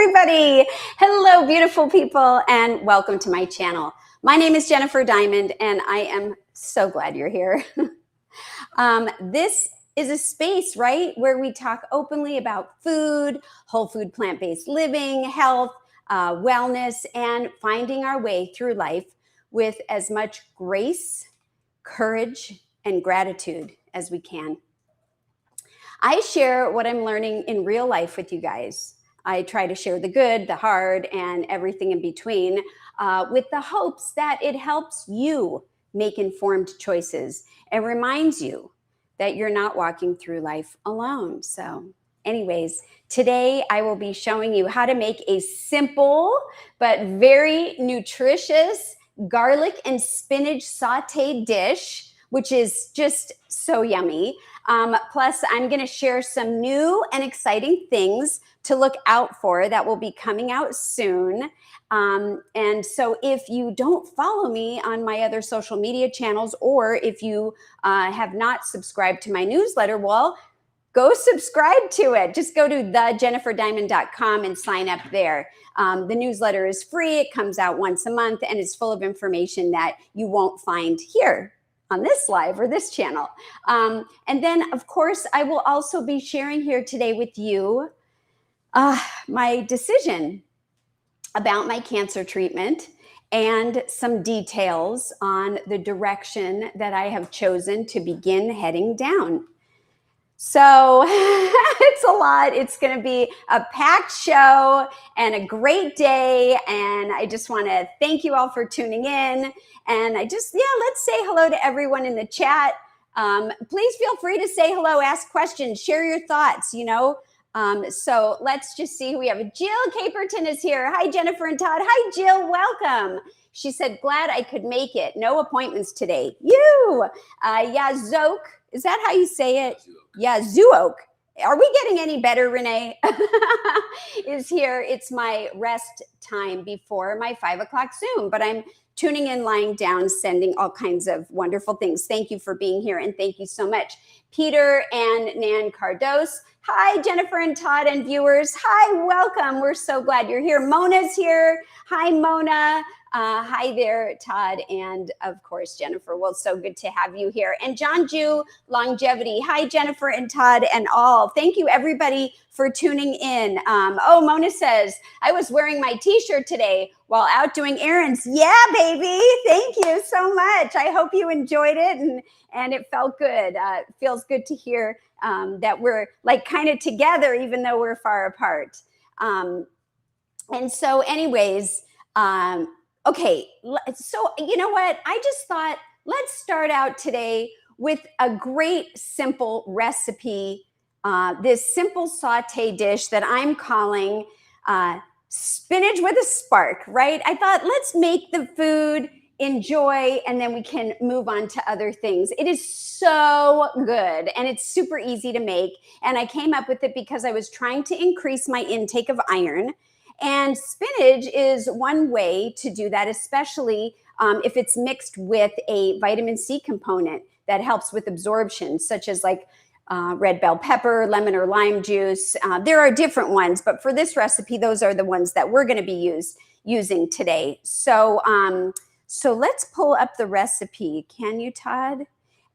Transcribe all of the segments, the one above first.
everybody. Hello, beautiful people, and welcome to my channel. My name is Jennifer Diamond, and I am so glad you're here. This is a space, right, where we talk openly about food, whole food, plant-based living, health, wellness, and finding our way through life with as much grace, courage, and gratitude as we can. I share what I'm learning in real life with you guys. I try to share the good, the hard, and everything in between with the hopes that it helps you make informed choices and reminds you that you're not walking through life alone. So anyways, today I will be showing you how to make a simple but very nutritious garlic and spinach sauté dish, which is just so yummy. Plus, I'm going to share some new and exciting things to look out for that will be coming out soon. And so if you don't follow me on my other social media channels, or if you have not subscribed to my newsletter, well, go subscribe to it. Just go to thejenniferdiamond.com and sign up there. The newsletter is free. It comes out once a month, and it's full of information that you won't find here on this live or this channel. And then, of course, I will also be sharing here today with you my decision about my cancer treatment and some details on the direction that I have chosen to begin heading down. So it's a lot. It's going to be a packed show and a great day. And I just want to thank you all for tuning in. And let's say hello to everyone in the chat. Please feel free to say hello, ask questions, share your thoughts, So let's just see who we have. Jill Caperton is here. Hi, Jennifer and Todd. Hi, Jill. Welcome. She said, glad I could make it. No appointments today. Zoke. Is that how you say it? Yeah, Zuok. Are we getting any better, Renee? Is here. It's my rest time before my 5 o'clock Zoom, but I'm tuning in, lying down, sending all kinds of wonderful things. Thank you for being here, and thank you so much. Peter and Nan Cardos. Hi, Jennifer and Todd and viewers. Hi, welcome. We're so glad you're here. Mona's here. Hi, Mona. Hi there, Todd, and of course, Jennifer. Well, so good to have you here. And John Jew Longevity. Hi, Jennifer and Todd and all. Thank you, everybody, for tuning in. Mona says, I was wearing my t-shirt today while out doing errands. Yeah, baby. Thank you so much. I hope you enjoyed it and it felt good. It feels good to hear that we're like kind of together, even though we're far apart. And so anyways, okay, so you know what? I just thought, let's start out today with a great simple recipe, this simple saute dish that I'm calling spinach with a spark, right? I thought, let's make the food, enjoy, and then we can move on to other things. It is so good, and it's super easy to make, and I came up with it because I was trying to increase my intake of iron. And spinach is one way to do that, especially if it's mixed with a vitamin C component that helps with absorption, such as like red bell pepper, lemon or lime juice. There are different ones, but for this recipe, those are the ones that we're going to be using today. So, so let's pull up the recipe. Can you, Todd?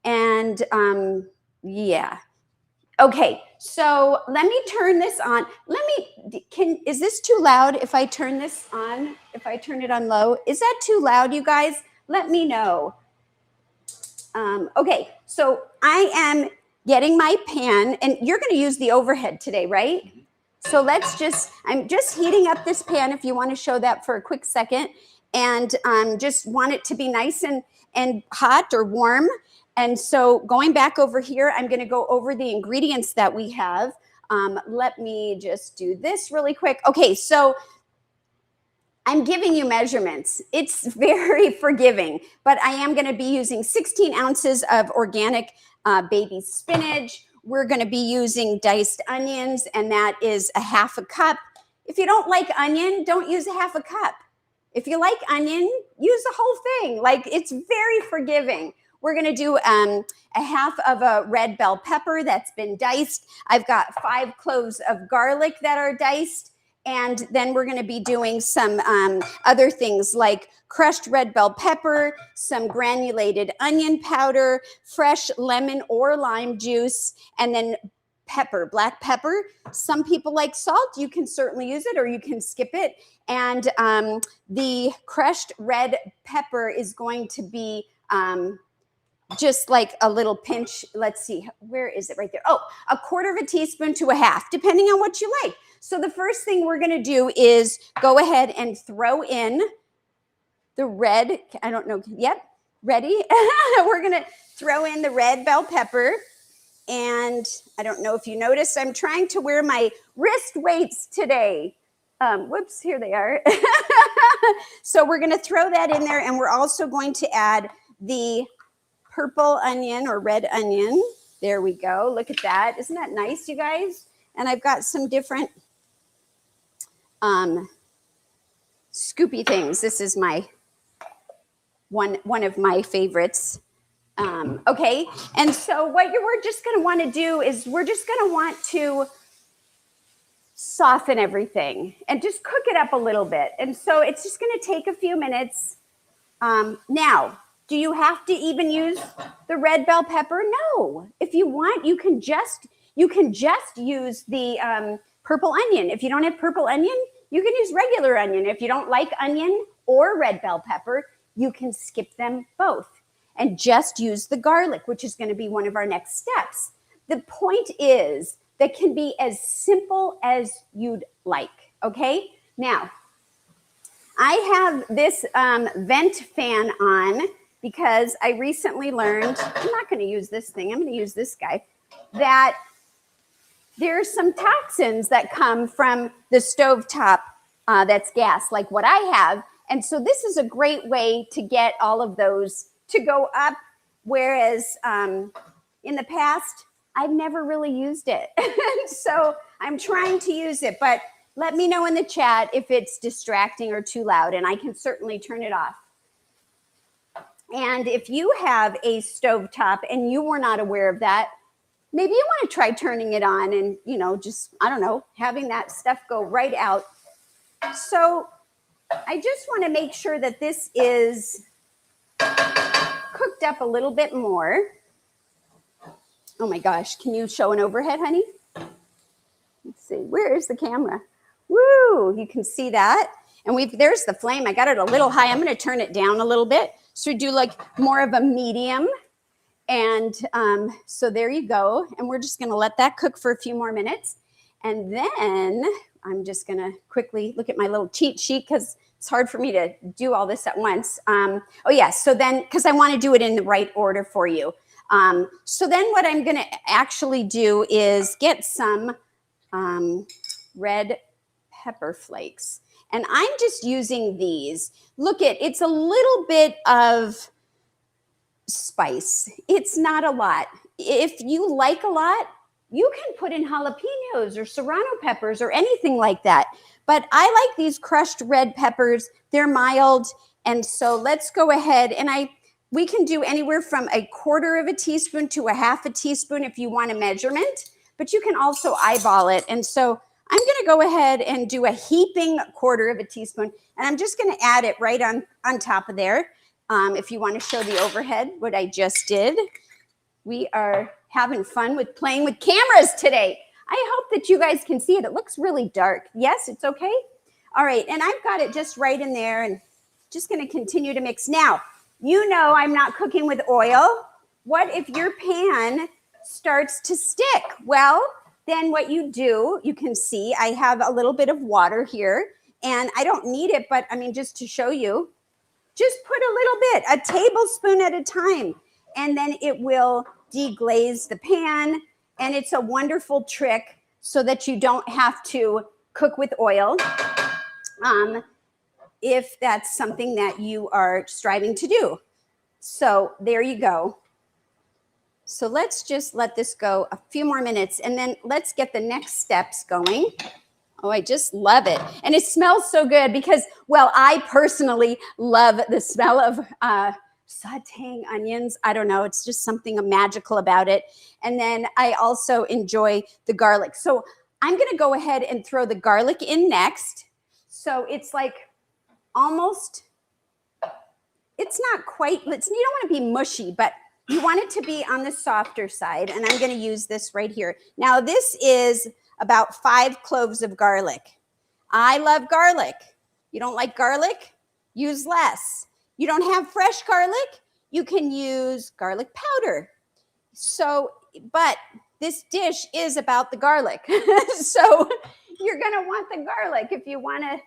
And yeah. Okay, so let me turn this on. Is this too loud if I turn this on? If I turn it on low? Is that too loud, you guys? Let me know. Okay, so I am getting my pan, and you're going to use the overhead today, right? So I'm just heating up this pan if you want to show that for a quick second, and just want it to be nice and hot or warm. And so going back over here, I'm going to go over the ingredients that we have. Let me just do this really quick. Okay, so I'm giving you measurements. It's very forgiving, but I am going to be using 16 ounces of organic baby spinach. We're going to be using diced onions, and that is a half a cup. If you don't like onion, don't use a half a cup. If you like onion, use the whole thing. Like, it's very forgiving. We're going to do a half of a red bell pepper that's been diced. I've got 5 cloves of garlic that are diced. And then we're going to be doing some other things like crushed red bell pepper, some granulated onion powder, fresh lemon or lime juice, and then pepper, black pepper. Some people like salt. You can certainly use it or you can skip it. And the crushed red pepper is going to be just like a little pinch. Let's see, where is it? Right there. Oh, a quarter of a teaspoon to a half, depending on what you like. So the first thing we're going to do is go ahead and throw in the red. I don't know. Yep. Ready? We're going to throw in the red bell pepper. And I don't know if you noticed, I'm trying to wear my wrist weights today. Whoops, here they are. So we're going to throw that in there. And we're also going to add the purple onion or red onion. There we go. Look at that. Isn't that nice, you guys? And I've got some different scoopy things. This is my one of my favorites. Okay, and so what we're just going to want to do is we're just going to want to soften everything and just cook it up a little bit. And so it's just going to take a few minutes. Now, do you have to even use the red bell pepper? No. If you want, you can just use the purple onion. If you don't have purple onion, you can use regular onion. If you don't like onion or red bell pepper, you can skip them both and just use the garlic, which is going to be one of our next steps. The point is that can be as simple as you'd like, okay? Now, I have this vent fan on because I recently learned, I'm not going to use this thing, I'm going to use this guy, that there's some toxins that come from the stovetop that's gas, like what I have. And so this is a great way to get all of those to go up, whereas in the past, I've never really used it. So I'm trying to use it, but let me know in the chat if it's distracting or too loud, and I can certainly turn it off. And if you have a stovetop and you were not aware of that, maybe you want to try turning it on and, you know, just, I don't know, having that stuff go right out. So I just want to make sure that this is cooked up a little bit more. Oh my gosh, can you show an overhead, honey? Let's see, where is the camera? Woo, you can see that. And there's the flame. I got it a little high. I'm going to turn it down a little bit. So we do like more of a medium. And so there you go. And we're just going to let that cook for a few more minutes. And then I'm just going to quickly look at my little cheat sheet because it's hard for me to do all this at once. Oh, yeah. So then, because I want to do it in the right order for you. So then what I'm going to actually do is get some red pepper flakes. And I'm just using these. Look it's a little bit of spice. It's not a lot. If you like a lot, you can put in jalapenos or serrano peppers or anything like that. But I like these crushed red peppers. They're mild. And so let's go ahead and we can do anywhere from a quarter of a teaspoon to a half a teaspoon if you want a measurement, but you can also eyeball it. And so I'm going to go ahead and do a heaping quarter of a teaspoon, and I'm just going to add it right on top of there. If you want to show the overhead, what I just did. We are having fun with playing with cameras today. I hope that you guys can see it. It looks really dark. Yes, it's okay. All right, and I've got it just right in there, and just going to continue to mix. Now, you know I'm not cooking with oil. What if your pan starts to stick? Well, then what you do, you can see I have a little bit of water here, and I don't need it, but I mean, just to show you, just put a little bit, a tablespoon at a time, and then it will deglaze the pan, and it's a wonderful trick so that you don't have to cook with oil if that's something that you are striving to do. So there you go. So let's just let this go a few more minutes, and then let's get the next steps going. Oh, I just love it. And it smells so good because, well, I personally love the smell of sauteing onions. I don't know. It's just something magical about it. And then I also enjoy the garlic. So I'm going to go ahead and throw the garlic in next. So it's like almost, it's not quite, you don't want to be mushy, but you want it to be on the softer side. And I'm going to use this right here. Now this is about 5 cloves of garlic. I love garlic. You don't like garlic? Use less. You don't have fresh garlic? You can use garlic powder. So, but this dish is about the garlic. So you're going to want the garlic if you want to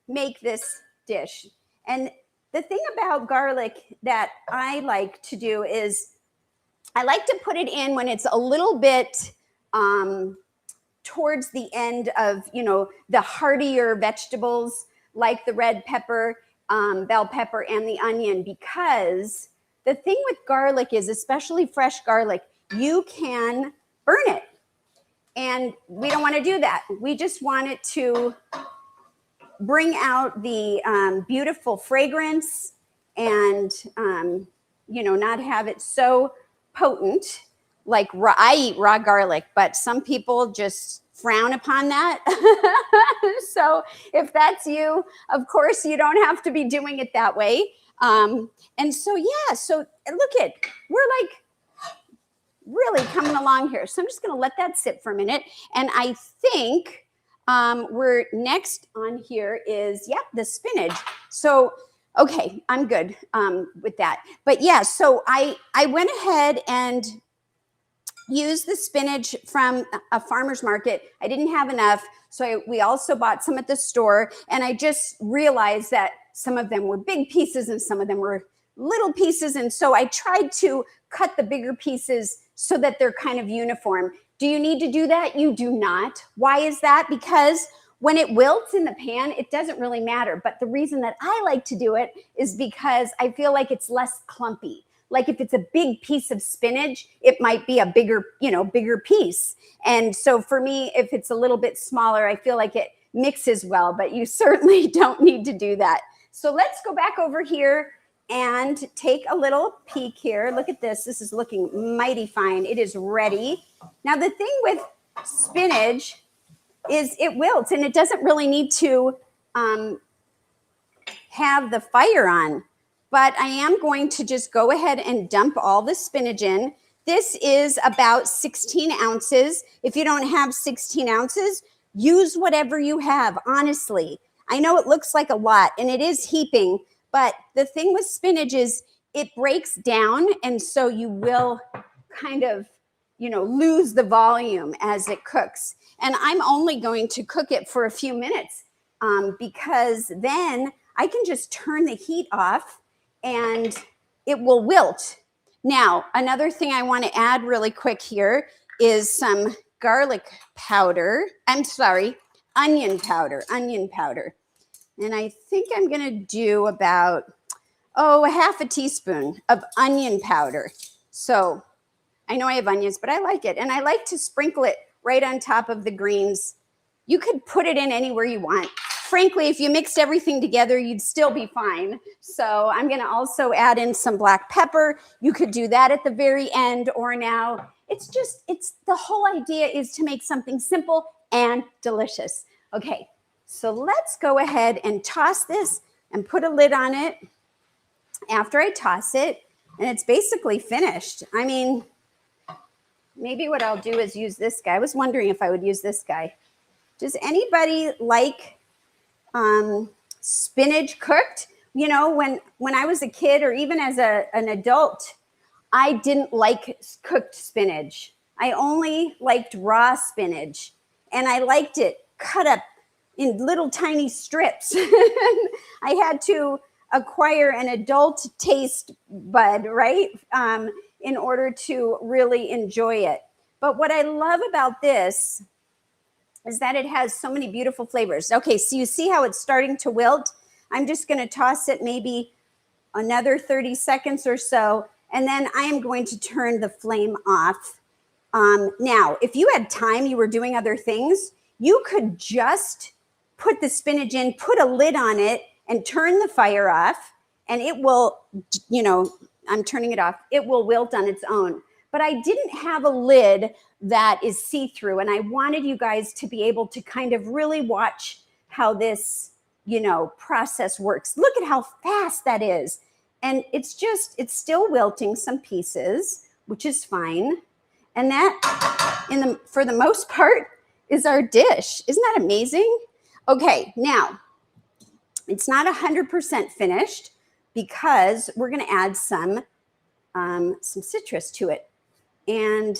make this dish. And the thing about garlic that I like to do is I like to put it in when it's a little bit towards the end of, the heartier vegetables like the red pepper, bell pepper, and the onion, because the thing with garlic is, especially fresh garlic, you can burn it. And we don't want to do that. We just want it to bring out the beautiful fragrance and, not have it so potent. Like I eat raw garlic, but some people just frown upon that. So if that's you, of course, you don't have to be doing it that way. And so, yeah, so look at, we're like really coming along here. So I'm just going to let that sit for a minute. And I think we're next on here is, the spinach. So, okay, I'm good with that. But yeah, so I went ahead and used the spinach from a farmer's market. I didn't have enough, so we also bought some at the store. And I just realized that some of them were big pieces and some of them were little pieces. And so I tried to cut the bigger pieces so that they're kind of uniform. Do you need to do that? You do not. Why is that? Because when it wilts in the pan, it doesn't really matter. But the reason that I like to do it is because I feel like it's less clumpy. Like if it's a big piece of spinach, it might be a bigger piece. And so for me, if it's a little bit smaller, I feel like it mixes well, but you certainly don't need to do that. So let's go back over here and take a little peek here. Look at this. This is looking mighty fine. It is ready. Now, the thing with spinach is it wilts, and it doesn't really need to have the fire on. But I am going to just go ahead and dump all the spinach in. This is about 16 ounces. If you don't have 16 ounces, use whatever you have, honestly. I know it looks like a lot, and it is heaping, but the thing with spinach is it breaks down, and so you will kind of, lose the volume as it cooks. And I'm only going to cook it for a few minutes because then I can just turn the heat off and it will wilt. Now, another thing I want to add really quick here is some garlic powder. Onion powder. And I think I'm going to do about, a half a teaspoon of onion powder. So I know I have onions, but I like it. And I like to sprinkle it right on top of the greens. You could put it in anywhere you want. Frankly, if you mixed everything together, you'd still be fine. So I'm going to also add in some black pepper. You could do that at the very end or now. It's the whole idea is to make something simple and delicious. Okay, so let's go ahead and toss this and put a lid on it. After I toss it, and it's basically finished. I mean, maybe what I'll do is use this guy. I was wondering if I would use this guy. Does anybody like spinach cooked? When I was a kid or even as an adult, I didn't like cooked spinach. I only liked raw spinach, and I liked it cut up in little tiny strips. I had to acquire an adult taste bud, right? In order to really enjoy it. But what I love about this is that it has so many beautiful flavors. Okay, so you see how it's starting to wilt? I'm just going to toss it maybe another 30 seconds or so, and then I am going to turn the flame off. Now, if you had time, you were doing other things, you could just put the spinach in, put a lid on it, and turn the fire off, and it will, I'm turning it off. It will wilt on its own. but I didn't have a lid that is see-through. And I wanted you guys to be able to kind of really watch how this, process works. Look at how fast that is. And it's still wilting some pieces, which is fine. And that, for the most part, is our dish. Isn't that amazing? Okay, now, it's not 100% finished because we're going to add some citrus to it. And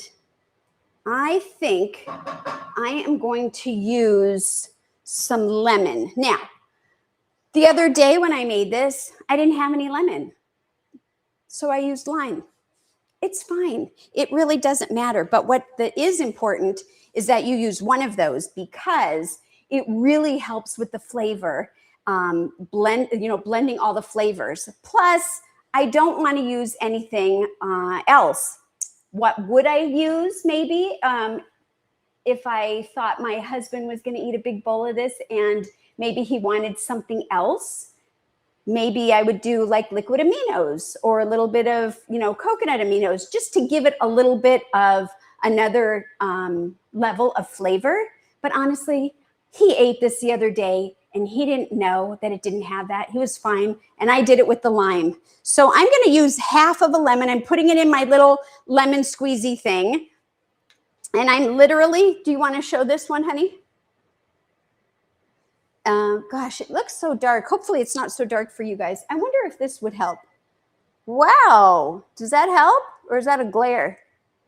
I think I am going to use some lemon. Now, the other day when I made this, I didn't have any lemon. So I used lime. It's fine. It really doesn't matter. But what is important is that you use one of those because it really helps with the flavor, blending all the flavors. Plus, I don't want to use anything else. What would I use maybe if I thought my husband was going to eat a big bowl of this and maybe he wanted something else? Maybe I would do like liquid aminos or a little bit of, coconut aminos, just to give it a little bit of another level of flavor. But honestly, he ate this the other day and he didn't know that it didn't have that. He was fine. And I did it with the lime. So I'm going to use half of a lemon. I'm putting it in my little lemon squeezy thing. And I'm literally, do you want to show this one, honey? Gosh, it looks so dark. Hopefully it's not so dark for you guys. I wonder if this would help. Wow. Does that help? Or is that a glare?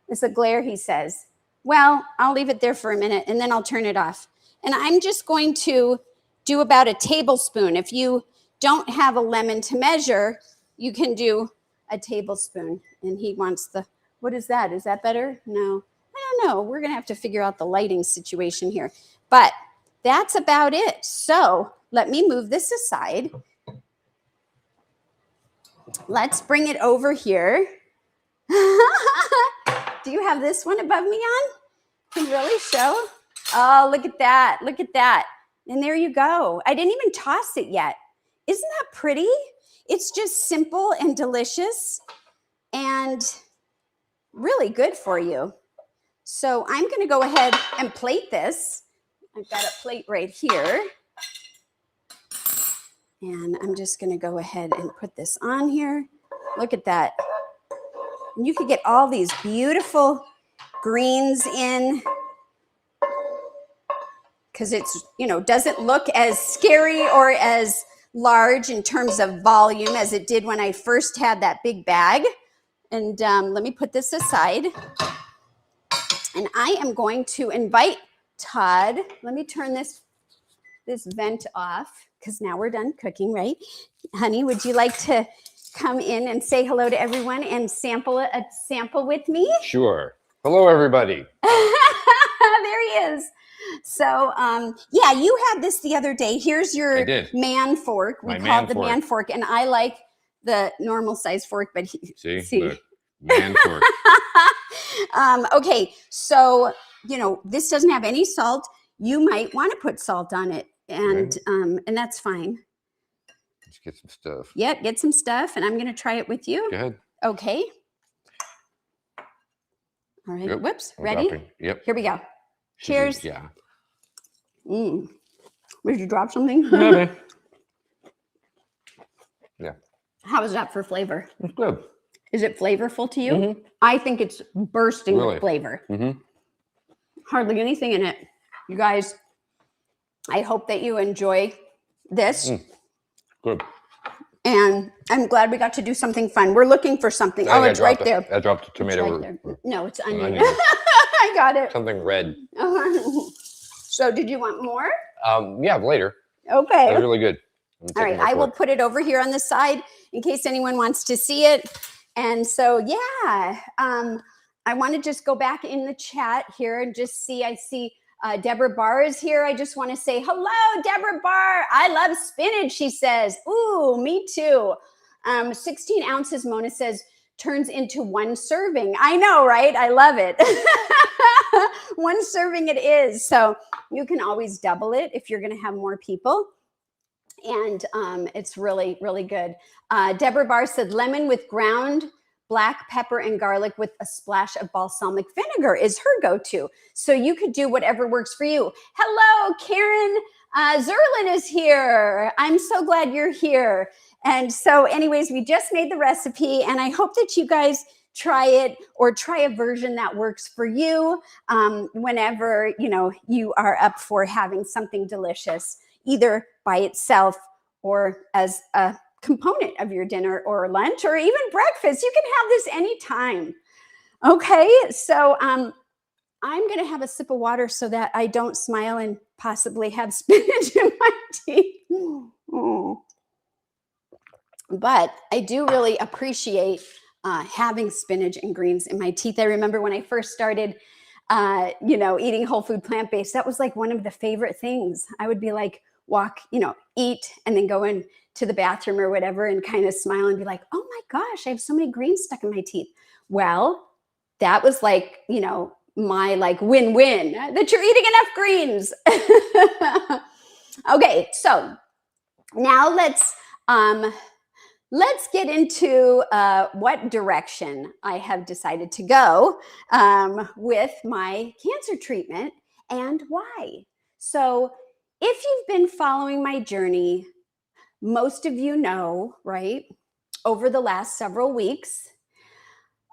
It's a glare, he says. Well, I'll leave it there for a minute and then I'll turn it off. And I'm just going to do about a tablespoon. If you don't have a lemon to measure, you can do a tablespoon. And he wants what is that? Is that better? No, I don't know. We're going to have to figure out the lighting situation here. But that's about it. So let me move this aside. Let's bring it over here. Do you have this one above me on? Can you really show? Oh, look at that. Look at that. And there you go. I didn't even toss it yet. Isn't that pretty? It's just simple and delicious and really good for you. So I'm going to go ahead and plate this. I've got a plate right here. And I'm just going to go ahead and put this on here. Look at that. And you could get all these beautiful greens in because it's, doesn't look as scary or as large in terms of volume as it did when I first had that big bag. And let me put this aside. And I am going to invite Todd. Let me turn this vent off because now we're done cooking, right? Honey, would you like to come in and say hello to everyone and sample with me? Sure. Hello, everybody. There he is. So, yeah, you had this the other day. Here's your man fork. We call it the man fork. And I like the normal size fork, but see? The man fork. Okay, so, this doesn't have any salt. You might want to put salt on it, and that's fine. Let's get some stuff. Yep, get some stuff, and I'm going to try it with you. Go ahead. Okay. All right. Yep. Whoops. Ready? Dropping. Yep. Here we go. Cheers. Yeah. Did you drop something? Maybe. Yeah. How is that for flavor? It's good. Is it flavorful to you? Mm-hmm. I think it's bursting with flavor. Mm-hmm. Hardly anything in it. You guys, I hope that you enjoy this. Good. And I'm glad we got to do something fun. We're looking for something. Oh, it's right there. I dropped a tomato. It's right there. No, it's onion. I got it. Something red. So did you want more? Yeah, later. Okay. That's really good. All right. I will put it over here on the side in case anyone wants to see it. And so, yeah, I want to just go back in the chat here and just see. I see Deborah Barr is here. I just want to say hello, Deborah Barr. I love spinach, she says. Ooh, me too. 16 ounces, Mona says, turns into one serving. I know, right? I love it. One serving it is. So you can always double it if you're going to have more people. And it's really, really good. Deborah Barr said lemon with ground black pepper and garlic with a splash of balsamic vinegar is her go-to. So you could do whatever works for you. Hello, Karen Zerlin is here. I'm so glad you're here. And so anyways, we just made the recipe, and I hope that you guys try it, or try a version that works for you whenever you are up for having something delicious, either by itself or as a component of your dinner or lunch or even breakfast. You can have this anytime. Okay, so I'm going to have a sip of water so that I don't smile and possibly have spinach in my teeth. But I do really appreciate having spinach and greens in my teeth. I remember when I first started, eating whole food plant-based, that was like one of the favorite things. I would be like, eat and then go into the bathroom or whatever and kind of smile and be like, oh my gosh, I have so many greens stuck in my teeth. Well, that was like, my like win-win that you're eating enough greens. Okay, so now let's get into what direction I have decided to go with my cancer treatment and why. So if you've been following my journey, most of you know, right, over the last several weeks,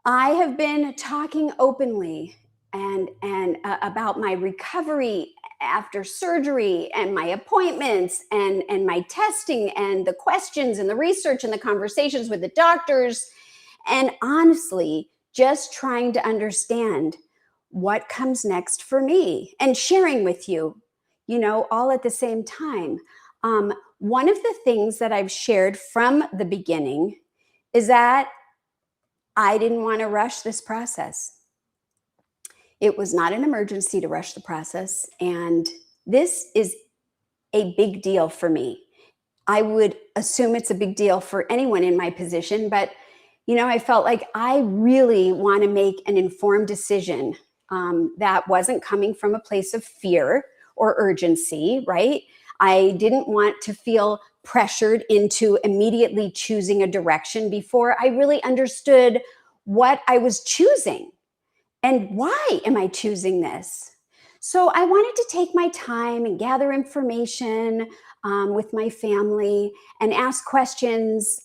I have been talking openly and about my recovery after surgery and my appointments and my testing and the questions and the research and the conversations with the doctors, and honestly, just trying to understand what comes next for me and sharing with you, all at the same time. One of the things that I've shared from the beginning is that I didn't want to rush this process. It was not an emergency to rush the process. And this is a big deal for me. I would assume it's a big deal for anyone in my position, but I felt like I really want to make an informed decision that wasn't coming from a place of fear or urgency, right? I didn't want to feel pressured into immediately choosing a direction before I really understood what I was choosing. And why am I choosing this? So I wanted to take my time and gather information with my family and ask questions,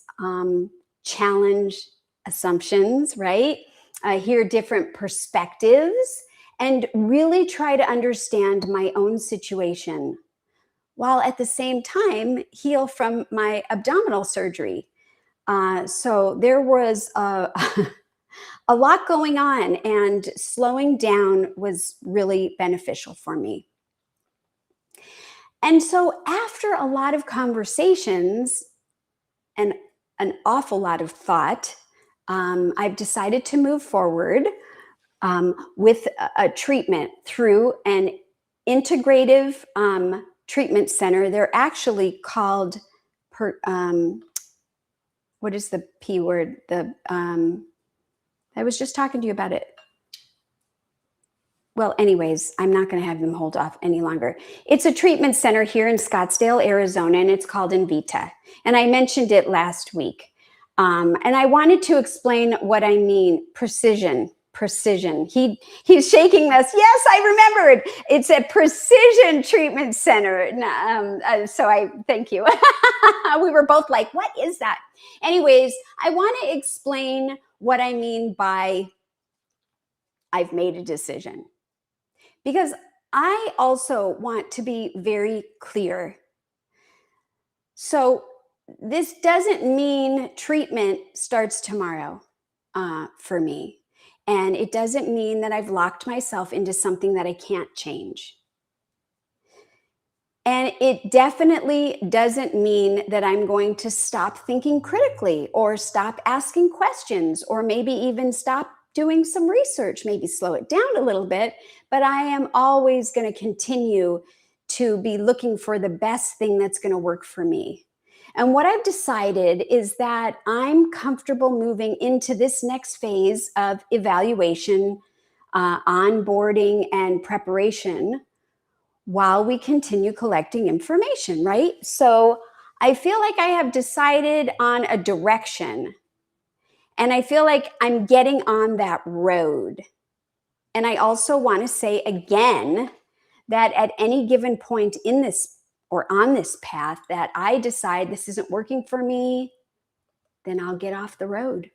challenge assumptions, right? Hear different perspectives and really try to understand my own situation, while at the same time heal from my abdominal surgery. So there was a lot going on, and slowing down was really beneficial for me. And so after a lot of conversations and an awful lot of thought, I've decided to move forward with a treatment through an integrative treatment center. They're actually called, what is the P word? I was just talking to you about it. Well, anyways, I'm not going to have them hold off any longer. It's a treatment center here in Scottsdale, Arizona, and it's called Invita. And I mentioned it last week. And I wanted to explain what I mean. Precision. He's shaking us. Yes, I remembered. It's a precision treatment center. So I thank you. We were both like, what is that? Anyways, I want to explain what I mean by I've made a decision. Because I also want to be very clear. So this doesn't mean treatment starts tomorrow for me. And it doesn't mean that I've locked myself into something that I can't change. And it definitely doesn't mean that I'm going to stop thinking critically or stop asking questions or maybe even stop doing some research, maybe slow it down a little bit, but I am always going to continue to be looking for the best thing that's going to work for me. And what I've decided is that I'm comfortable moving into this next phase of evaluation, onboarding, and preparation while we continue collecting information, right? So I feel like I have decided on a direction. And I feel like I'm getting on that road. And I also want to say again that at any given point in this or on this path that I decide this isn't working for me, then I'll get off the road.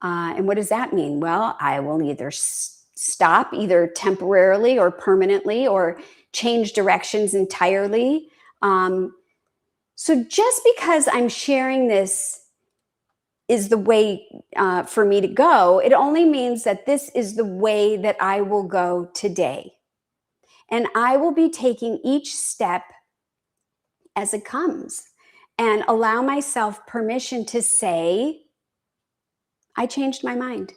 And what does that mean? Well, I will either stop, either temporarily or permanently, or change directions entirely. So just because I'm sharing this is the way for me to go, it only means that this is the way that I will go today. And I will be taking each step as it comes and allow myself permission to say, I changed my mind,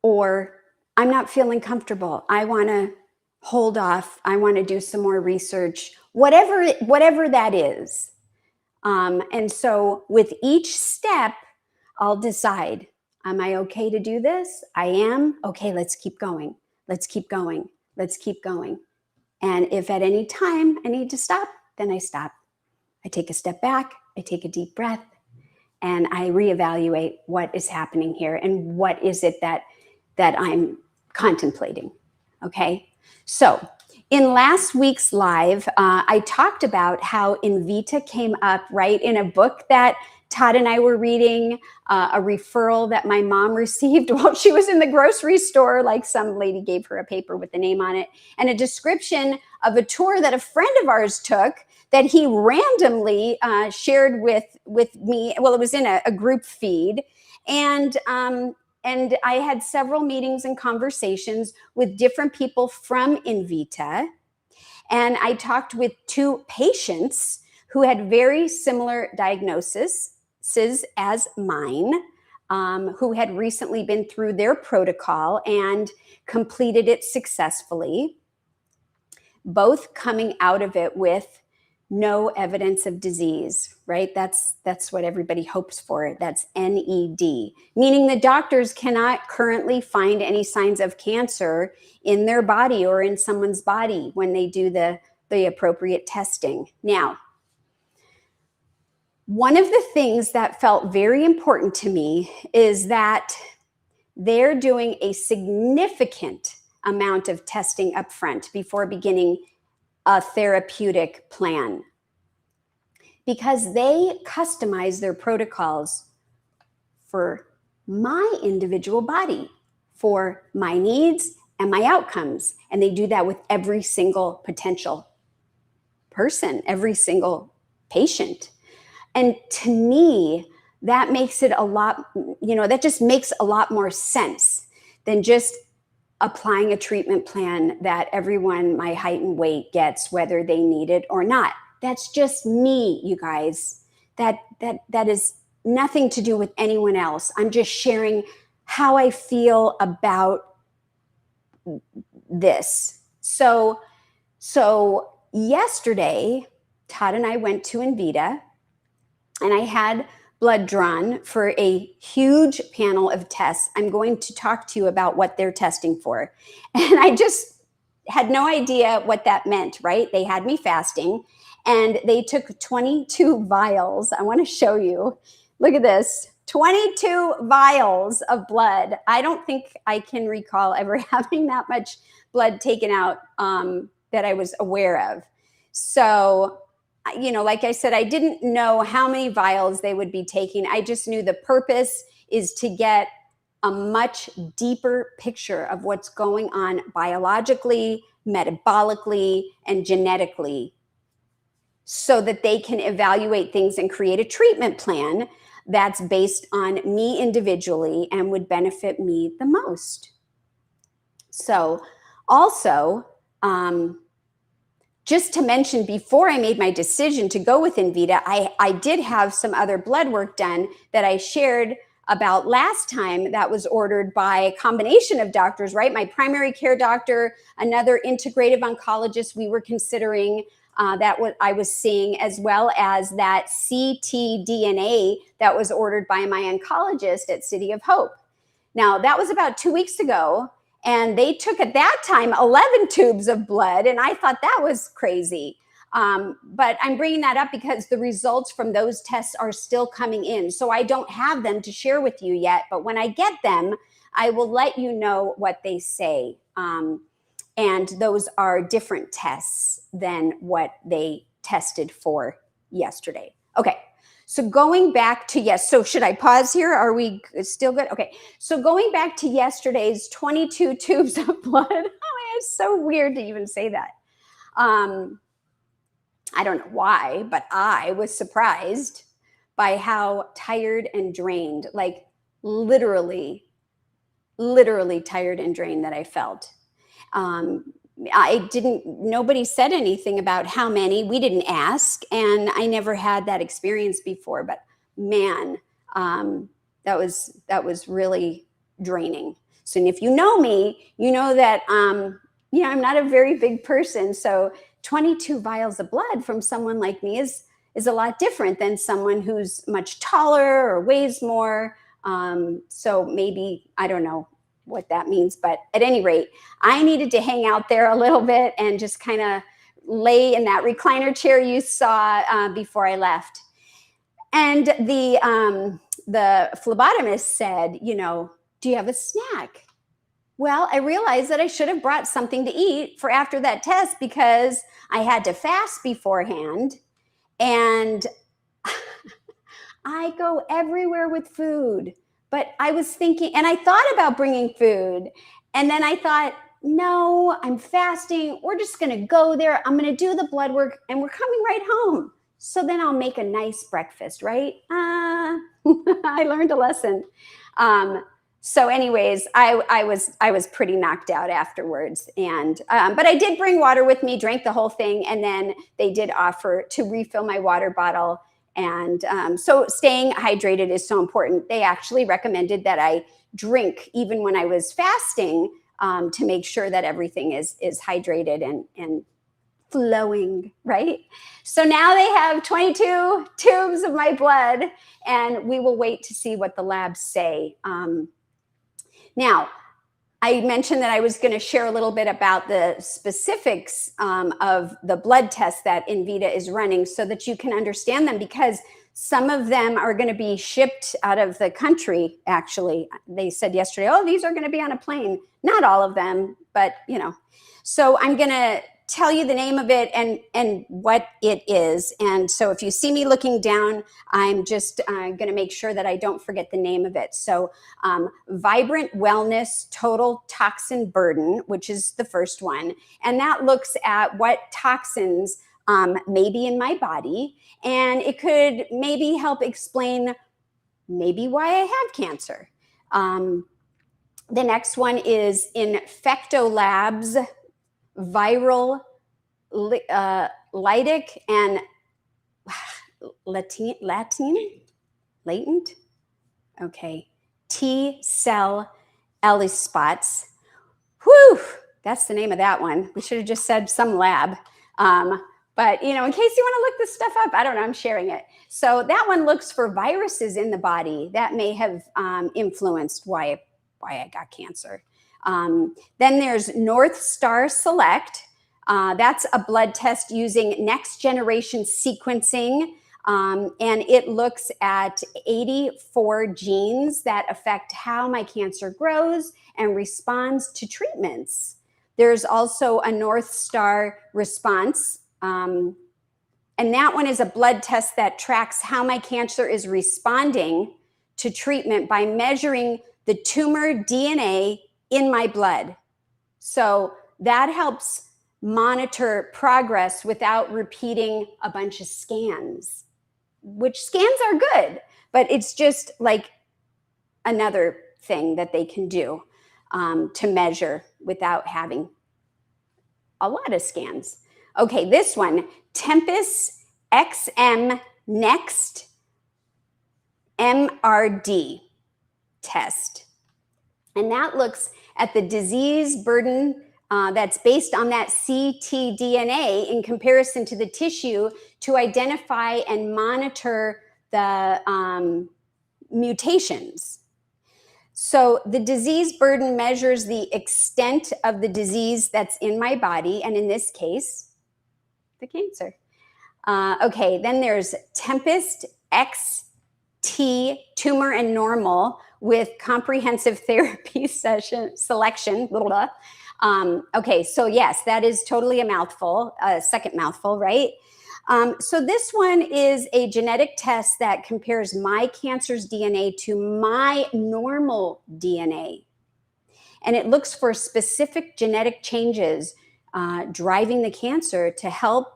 or I'm not feeling comfortable. I want to hold off. I want to do some more research, whatever that is. And so with each step, I'll decide, am I okay to do this? I am. Okay, let's keep going. Let's keep going. Let's keep going. And if at any time I need to stop, then I stop. I take a step back. I take a deep breath. And I reevaluate what is happening here and what is it that I'm contemplating. Okay. So in last week's live, I talked about how Invita came up, right, in a book that Todd and I were reading, a referral that my mom received while she was in the grocery store, like some lady gave her a paper with the name on it, and a description of a tour that a friend of ours took that he randomly shared with me. Well, it was in a group feed. And I had several meetings and conversations with different people from Invita. And I talked with 2 patients who had very similar diagnoses as mine, who had recently been through their protocol and completed it successfully, both coming out of it with no evidence of disease, right? That's what everybody hopes for. That's NED, meaning the doctors cannot currently find any signs of cancer in their body or in someone's body when they do the appropriate testing. Now, one of the things that felt very important to me is that they're doing a significant amount of testing up front before beginning a therapeutic plan, because they customize their protocols for my individual body, for my needs and my outcomes. And they do that with every single potential person, every single patient. And to me, that makes it a lot, that just makes a lot more sense than just applying a treatment plan that everyone my height and weight gets, whether they need it or not. That's just me, you guys. That is nothing to do with anyone else. I'm just sharing how I feel about this. So yesterday, Todd and I went to Invita, and I had blood drawn for a huge panel of tests. I'm going to talk to you about what they're testing for. And I just had no idea what that meant, right? They had me fasting, and they took 22 vials. I want to show you. Look at this. 22 vials of blood. I don't think I can recall ever having that much blood taken out that I was aware of. So, like I said, I didn't know how many vials they would be taking. I just knew the purpose is to get a much deeper picture of what's going on biologically, metabolically, and genetically, so that they can evaluate things and create a treatment plan that's based on me individually and would benefit me the most. So also, just to mention, before I made my decision to go with Invita, I did have some other blood work done that I shared about last time that was ordered by a combination of doctors, right? My primary care doctor, another integrative oncologist we were considering that what I was seeing, as well as that ctDNA that was ordered by my oncologist at City of Hope. Now, that was about 2 weeks ago. And they took at that time 11 tubes of blood. And I thought that was crazy. But I'm bringing that up because the results from those tests are still coming in. So I don't have them to share with you yet. But when I get them, I will let you know what they say. And those are different tests than what they tested for yesterday. Okay. So going back to, yes, so should I pause here? Are we still good? Okay. So going back to yesterday's 22 tubes of blood. Oh, it's so weird to even say that. I don't know why, but I was surprised by how tired and drained, like literally tired and drained that I felt. Nobody said anything about how many. We didn't ask, and I never had that experience before, but man, that was really draining. So if you know me, you know that, I'm not a very big person. So 22 vials of blood from someone like me is a lot different than someone who's much taller or weighs more. So maybe, I don't know what that means, but at any rate, I needed to hang out there a little bit and just kind of lay in that recliner chair you saw before I left. And the phlebotomist said, do you have a snack? Well, I realized that I should have brought something to eat for after that test because I had to fast beforehand. And I go everywhere with food. But I was thinking, and I thought about bringing food. And then I thought, no, I'm fasting. We're just going to go there. I'm going to do the blood work and we're coming right home. So then I'll make a nice breakfast, right? I learned a lesson. So anyways, I was pretty knocked out afterwards. And, but I did bring water with me, drank the whole thing. And then they did offer to refill my water bottle. And so staying hydrated is so important. They actually recommended that I drink even when I was fasting to make sure that everything is hydrated and flowing, right? So now they have 22 tubes of my blood, and we will wait to see what the labs say. Now, I mentioned that I was going to share a little bit about the specifics of the blood tests that Invita is running so that you can understand them, because some of them are going to be shipped out of the country, actually. They said yesterday, oh, these are going to be on a plane. Not all of them, but, So I'm going to tell you the name of it and what it is. And so if you see me looking down, I'm just going to make sure that I don't forget the name of it. So Vibrant Wellness Total Toxin Burden, which is the first one. And that looks at what toxins may be in my body. And it could maybe help explain maybe why I have cancer. The next one is Infecto Labs Viral Lytic and latent, okay, T cell ELISpots. Whew, that's the name of that one. We should have just said some lab. But, in case you want to look this stuff up, I don't know, I'm sharing it. So that one looks for viruses in the body that may have influenced why I got cancer. Then there's North Star Select. That's a blood test using next generation sequencing. And it looks at 84 genes that affect how my cancer grows and responds to treatments. There's also a North Star Response. And that one is a blood test that tracks how my cancer is responding to treatment by measuring the tumor DNA in my blood. So that helps monitor progress without repeating a bunch of scans, which scans are good, but it's just like another thing that they can do to measure without having a lot of scans. Okay, this one, Tempus XM Next MRD test. And that looks at the disease burden that's based on that ctDNA in comparison to the tissue to identify and monitor the mutations. So the disease burden measures the extent of the disease that's in my body, and in this case, the cancer. Okay, then there's Tempest XT, tumor and normal with comprehensive therapy selection. Blah, blah, blah. Okay, so yes, that is totally a mouthful, a second mouthful, right? So this one is a genetic test that compares my cancer's DNA to my normal DNA. And it looks for specific genetic changes driving the cancer to help,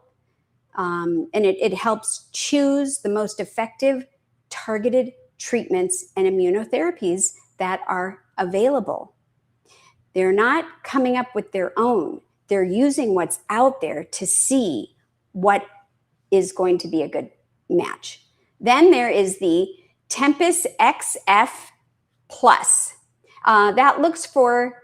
and it helps choose the most effective targeted treatments and immunotherapies that are available. They're not coming up with their own. They're using what's out there to see what is going to be a good match. Then there is the Tempest XF Plus. That looks for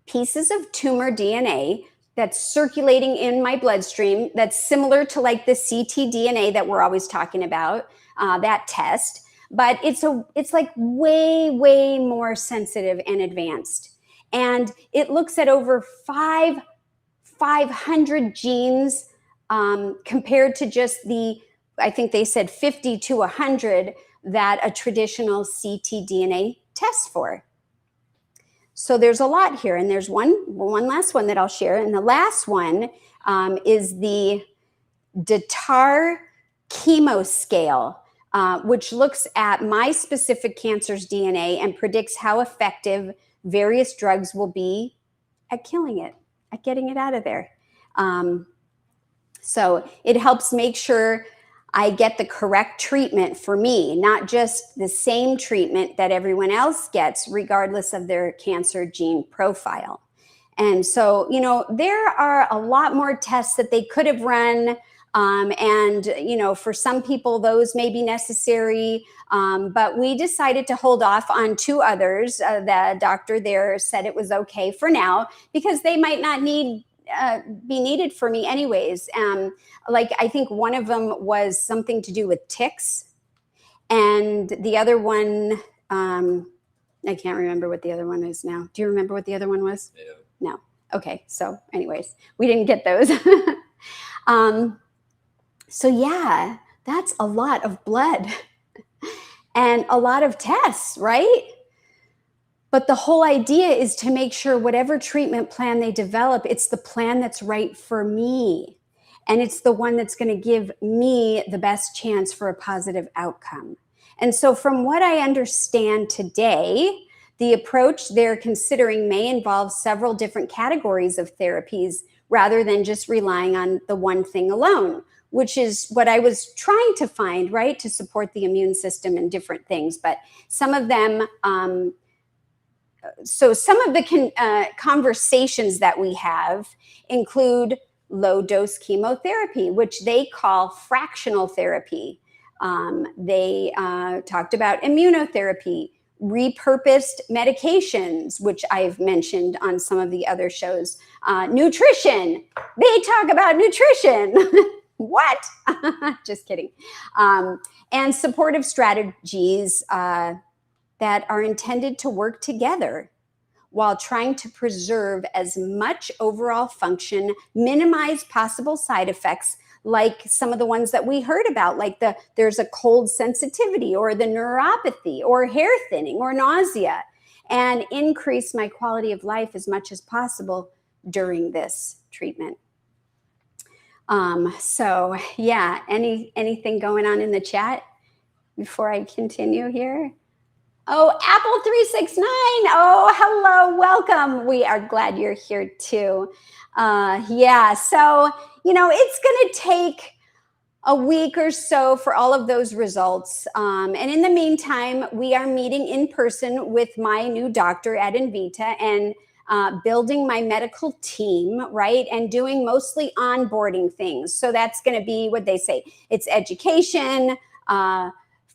pieces of tumor DNA that's circulating in my bloodstream that's similar to like the ctDNA that we're always talking about, that test, but it's like way more sensitive and advanced. And it looks at over 500 genes compared to just I think they said 50 to 100 that a traditional ctDNA tests for. So there's a lot here, and there's one last one that I'll share, and the last one is the Datar chemo scale, which looks at my specific cancer's DNA and predicts how effective various drugs will be at killing it, at getting it out of there. So it helps make sure I get the correct treatment for me, not just the same treatment that everyone else gets, regardless of their cancer gene profile. And so, there are a lot more tests that they could have run. And, for some people, those may be necessary. But we decided to hold off on 2 others. The doctor there said it was okay for now because they might not be needed for me anyways. Like I think one of them was something to do with ticks, and the other one, I can't remember what the other one is now. Do you remember what the other one was? Yeah. No. Okay. So anyways, we didn't get those. So yeah, that's a lot of blood and a lot of tests, right? But the whole idea is to make sure whatever treatment plan they develop, it's the plan that's right for me. And it's the one that's going to give me the best chance for a positive outcome. And so from what I understand today, the approach they're considering may involve several different categories of therapies rather than just relying on the one thing alone, which is what I was trying to find, right, to support the immune system and different things. But some of them, so some of the conversations that we have include low-dose chemotherapy, which they call fractional therapy. They talked about immunotherapy, repurposed medications, which I've mentioned on some of the other shows. Nutrition, they talk about nutrition. What? Just kidding. And supportive strategies that are intended to work together while trying to preserve as much overall function, minimize possible side effects, like some of the ones that we heard about, like there's a cold sensitivity or the neuropathy or hair thinning or nausea, and increase my quality of life as much as possible during this treatment. So yeah, anything going on in the chat before I continue here? Oh, Apple 369. Oh, hello, welcome. We are glad you're here too. Yeah, so, it's going to take a week or so for all of those results. And in the meantime, we are meeting in person with my new doctor at Invita and building my medical team, right? And doing mostly onboarding things. So that's going to be what they say. It's education,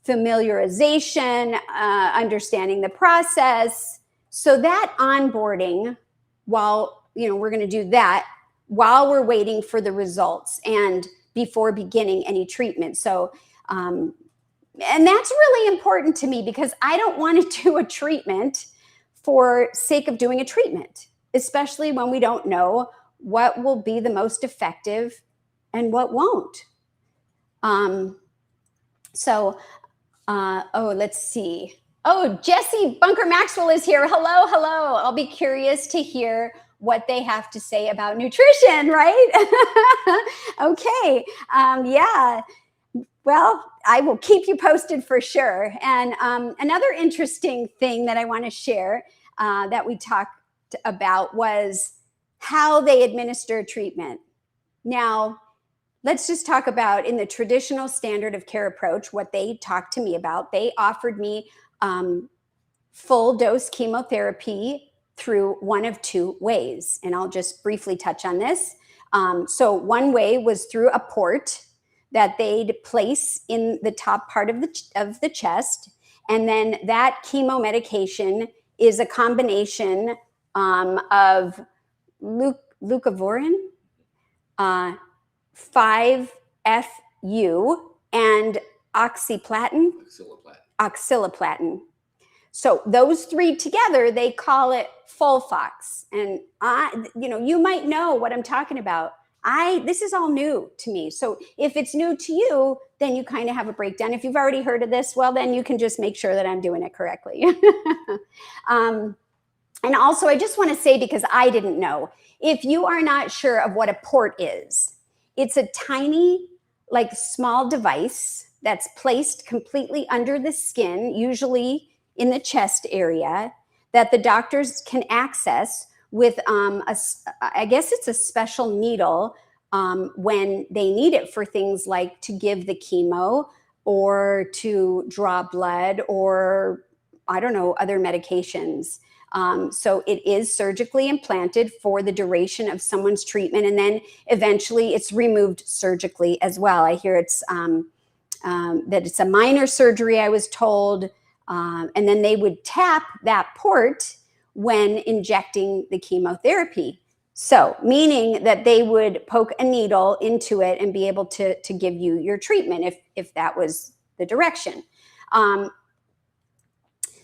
familiarization, understanding the process. So that onboarding, while, we're going to do that while we're waiting for the results and before beginning any treatment. So, and that's really important to me because I don't want to do a treatment for sake of doing a treatment, especially when we don't know what will be the most effective and what won't. Let's see. Oh, Jesse Bunker Maxwell is here. Hello, hello. I'll be curious to hear what they have to say about nutrition, right? Okay. Yeah. Well, I will keep you posted for sure. And another interesting thing that I want to share that we talked about was how they administer treatment. Now, let's just talk about in the traditional standard of care approach, what they talked to me about. They offered me full dose chemotherapy through one of two ways. And I'll just briefly touch on this. So one way was through a port that they'd place in the top part of the chest. And then that chemo medication is a combination of leucovorin, 5-FU, and oxaliplatin. So those three together, they call it Folfox. And you might know what I'm talking about. This is all new to me. So if it's new to you, then you kind of have a breakdown. If you've already heard of this, well, then you can just make sure that I'm doing it correctly. And also, I just want to say, because I didn't know, if you are not sure of what a port is, it's a tiny, small device that's placed completely under the skin, usually in the chest area, that the doctors can access with I guess it's a special needle when they need it for things like to give the chemo or to draw blood or, I don't know, other medications. So it is surgically implanted for the duration of someone's treatment, and then eventually it's removed surgically as well. I hear it's that it's a minor surgery, I was told, and then they would tap that port when injecting the chemotherapy. So meaning that they would poke a needle into it and be able to give you your treatment if that was the direction.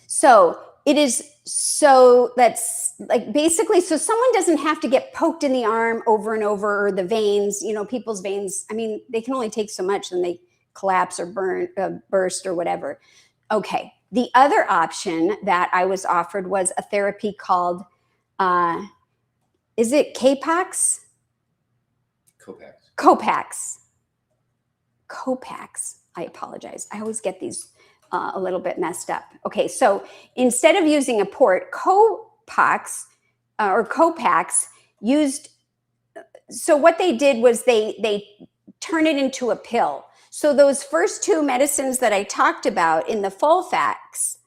So it is, so that's basically, so someone doesn't have to get poked in the arm over and over, or the veins, people's veins, they can only take so much, then they collapse or burst or whatever. Okay. The other option that I was offered was a therapy called, is it Capax? Copax. I apologize. I always get these a little bit messed up. Okay, so instead of using a port, Copax used, so what they did was they turn it into a pill. So those first two medicines that I talked about in the Folfox,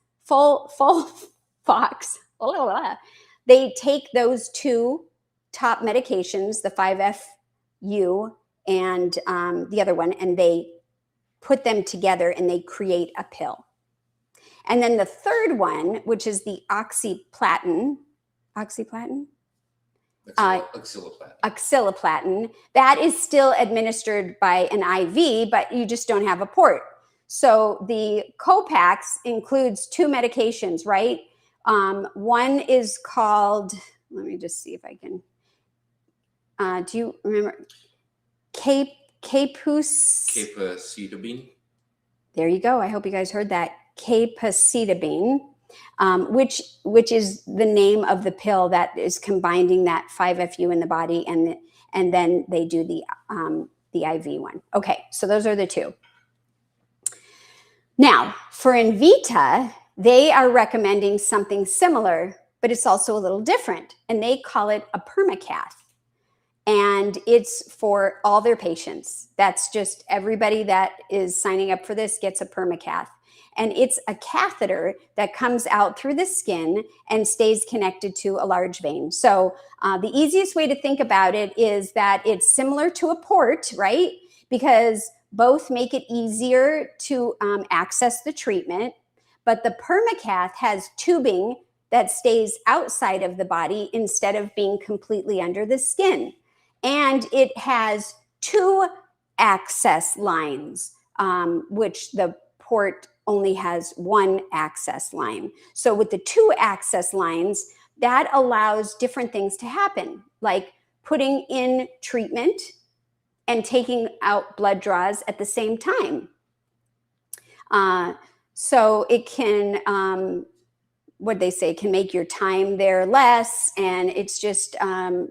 they take those two top medications, the 5-FU and the other one, and they put them together and they create a pill. And then the third one, which is the oxaliplatin, that is still administered by an IV, but you just don't have a port. So the Copax includes two medications, right? One is called, let me just see if I can, do you remember? Capecitabine. There you go. I hope you guys heard that. Capecitabine, which is the name of the pill that is combining that 5-FU in the body, and then they do the IV one. Okay, so those are the two. Now, for Invita, they are recommending something similar, but it's also a little different, and they call it a permacath. And it's for all their patients. That's just everybody that is signing up for this gets a permacath. And it's a catheter that comes out through the skin and stays connected to a large vein. So the easiest way to think about it is that it's similar to a port, right? Because both make it easier to access the treatment. But the permacath has tubing that stays outside of the body instead of being completely under the skin. And it has two access lines, which the port only has one access line. So with the two access lines, that allows different things to happen, like putting in treatment and taking out blood draws at the same time. So it can, what they say, can make your time there less, and it's just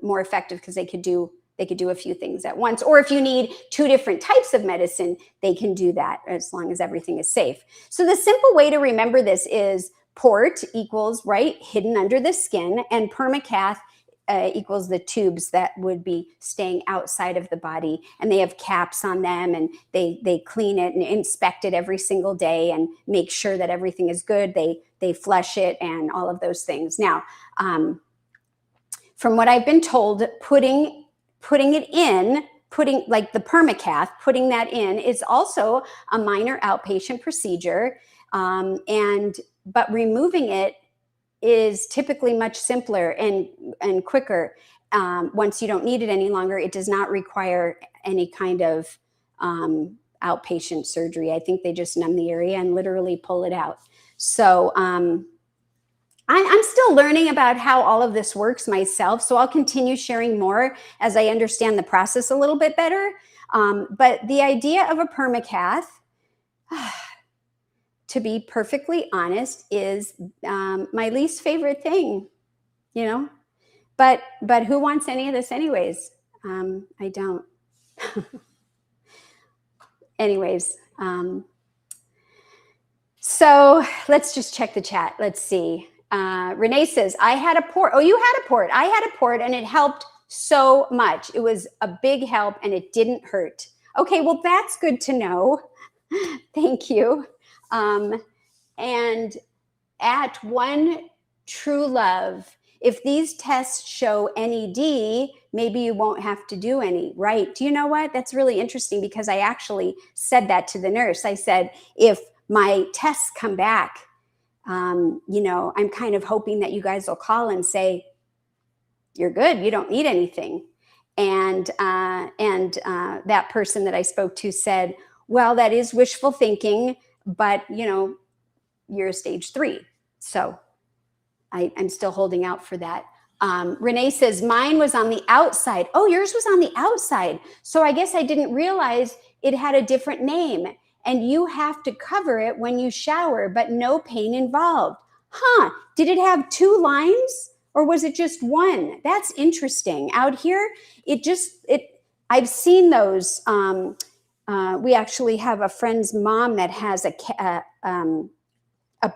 more effective because they could do a few things at once. Or if you need 2 different types of medicine, they can do that as long as everything is safe. So the simple way to remember this is port equals, right, hidden under the skin, and permacath equals the tubes that would be staying outside of the body, and they have caps on them, and they clean it and inspect it every single day and make sure that everything is good. They flush it and all of those things. Now, from what I've been told, putting it in, like the permacath, putting that in is also a minor outpatient procedure, but removing it is typically much simpler and quicker. Once you don't need it any longer, it does not require any kind of outpatient surgery. I think they just numb the area and literally pull it out. So I'm still learning about how all of this works myself, so I'll continue sharing more as I understand the process a little bit better. But the idea of a permacath, to be perfectly honest, is my least favorite thing, you know. But who wants any of this anyways? I don't. Anyways, so let's just check the chat. Let's see. Renee says, I had a port. Oh, you had a port. I had a port, and it helped so much. It was a big help, and it didn't hurt. Okay, well, that's good to know. Thank you. And at One True Love, if these tests show NED, maybe you won't have to do any, right? Do you know what? That's really interesting, because I actually said that to the nurse. I said, if my tests come back, you know, I'm kind of hoping that you guys will call and say, you're good, you don't need anything. And that person that I spoke to said, well, that is wishful thinking, but, you know, you're a stage 3. So I'm still holding out for that. Renee says, mine was on the outside. Oh, yours was on the outside. So I guess I didn't realize it had a different name. And you have to cover it when you shower, but no pain involved. Huh, did it have 2 lines or was it just 1? That's interesting. Out here, I've seen those. We actually have a friend's mom that has a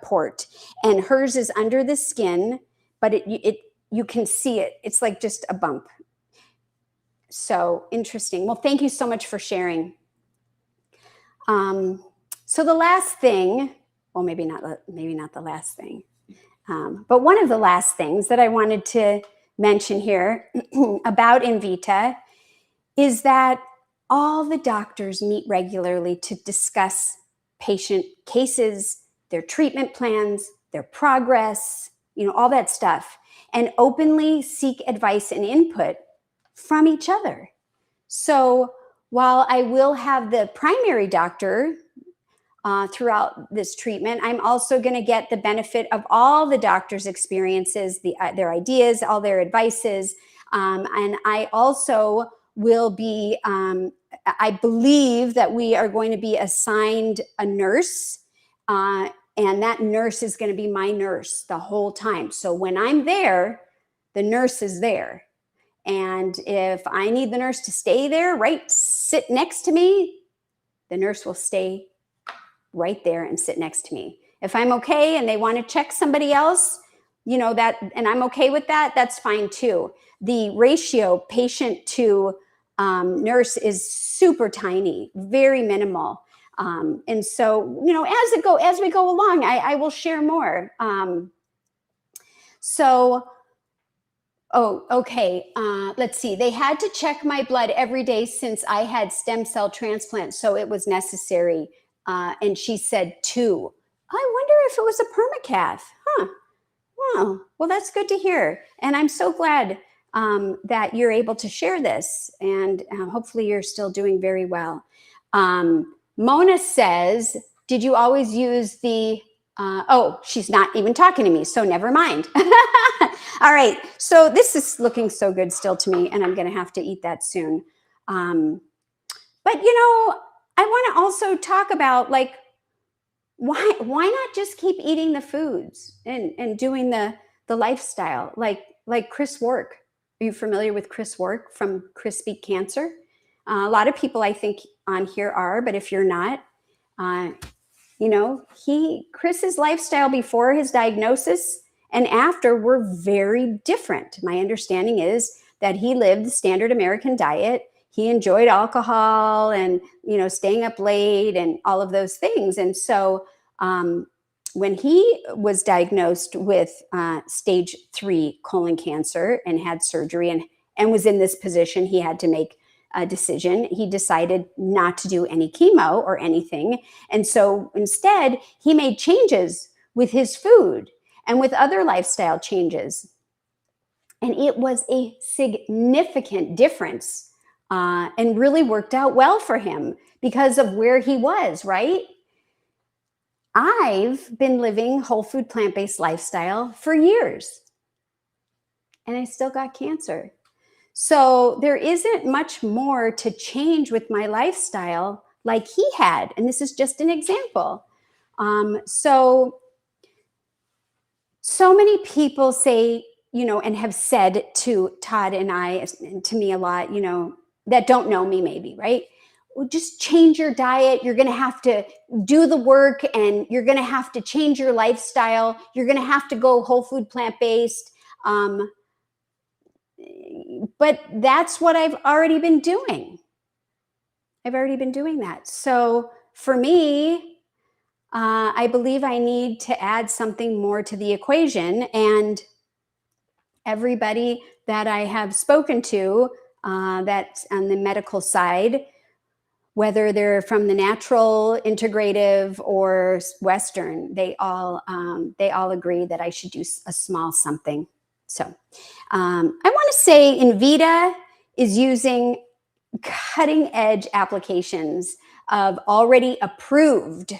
port, and hers is under the skin, but you can see it. It's like just a bump. So interesting. Well, thank you so much for sharing. So the last thing, well, maybe not the last thing, but one of the last things that I wanted to mention here about Invita is that all the doctors meet regularly to discuss patient cases, their treatment plans, their progress, you know, all that stuff, and openly seek advice and input from each other. So while I will have the primary doctor throughout this treatment, I'm also going to get the benefit of all the doctors' experiences, their ideas, all their advices. And I also will be, I believe that we are going to be assigned a nurse, and that nurse is going to be my nurse the whole time. So when I'm there, the nurse is there. And if I need the nurse to stay there, right, sit next to me, the nurse will stay right there and sit next to me. If I'm okay and they want to check somebody else, you know, that, and I'm okay with that, that's fine too. The ratio patient to nurse is super tiny, very minimal. And so, you know, as we go along, I will share more. Oh, okay. Let's see. They had to check my blood every day since I had stem cell transplant, so it was necessary. And she said 2. I wonder if it was a permacath. Huh. Wow. Well, that's good to hear. And I'm so glad that you're able to share this. And hopefully you're still doing very well. Mona says, did you always use the... oh, she's not even talking to me, so never mind. All right, so this is looking so good still to me, and I'm going to have to eat that soon. But I want to also talk about like why not just keep eating the foods and doing the lifestyle like Chris Work. Are you familiar with Chris Work from Chris Beat Cancer? A lot of people I think on here are, but if you're not, uh, Chris's lifestyle before his diagnosis and after were very different. My understanding is that he lived the standard American diet. He enjoyed alcohol and, staying up late and all of those things. And so when he was diagnosed with stage 3 colon cancer and had surgery and was in this position, he had to make a decision. He decided not to do any chemo or anything. And so instead, he made changes with his food and with other lifestyle changes. And it was a significant difference and really worked out well for him because of where he was, right? I've been living whole food, plant-based lifestyle for years, and I still got cancer. So there isn't much more to change with my lifestyle like he had. And this is just an example. So many people say, and have said to Todd and I, and to me a lot, that don't know me maybe, right? Well, just change your diet. You're going to have to do the work and you're going to have to change your lifestyle. You're going to have to go whole food, plant-based. But that's what I've already been doing. I've already been doing that. So for me, I believe I need to add something more to the equation. And everybody that I have spoken to that's on the medical side, whether they're from the natural, integrative, or Western, they all agree that I should do a small something. So I want to say Invita is using cutting edge applications of already approved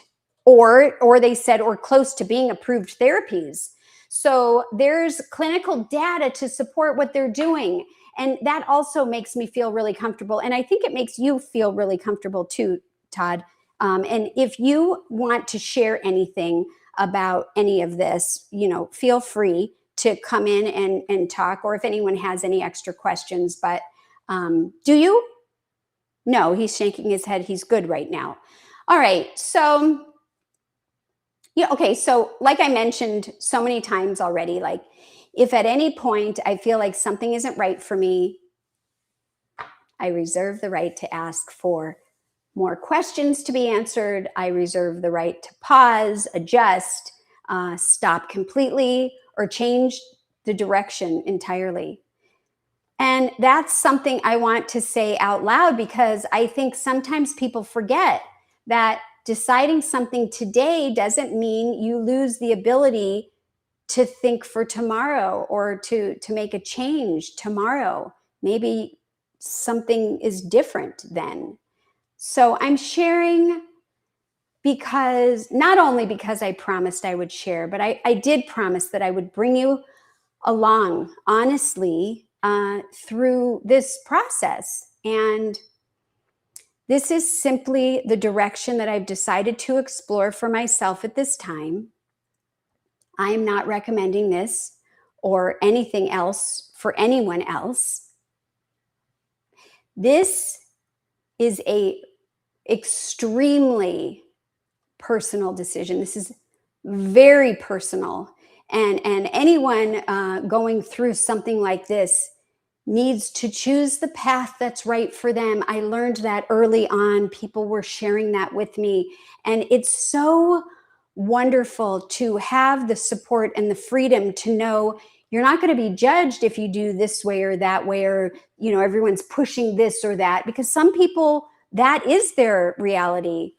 or they said or close to being approved therapies. So there's clinical data to support what they're doing. And that also makes me feel really comfortable. And I think it makes you feel really comfortable too, Todd. And if you want to share anything about any of this, feel free to come in and talk, or if anyone has any extra questions. But do you? No, he's shaking his head. He's good right now. All right. So, okay. So like I mentioned so many times already, like if at any point I feel like something isn't right for me, I reserve the right to ask for more questions to be answered. I reserve the right to pause, adjust, stop completely, or change the direction entirely. And that's something I want to say out loud because I think sometimes people forget that deciding something today doesn't mean you lose the ability to think for tomorrow or to make a change tomorrow. Maybe something is different then. So I'm sharing because not only because I promised I would share, but I did promise that I would bring you along honestly through this process. And this is simply the direction that I've decided to explore for myself at this time. I am not recommending this or anything else for anyone else. This is a extremely personal decision. This is very personal. And anyone going through something like this needs to choose the path that's right for them. I learned that early on. People were sharing that with me. And it's so wonderful to have the support and the freedom to know you're not going to be judged if you do this way or that way, or, everyone's pushing this or that, because some people, that is their reality.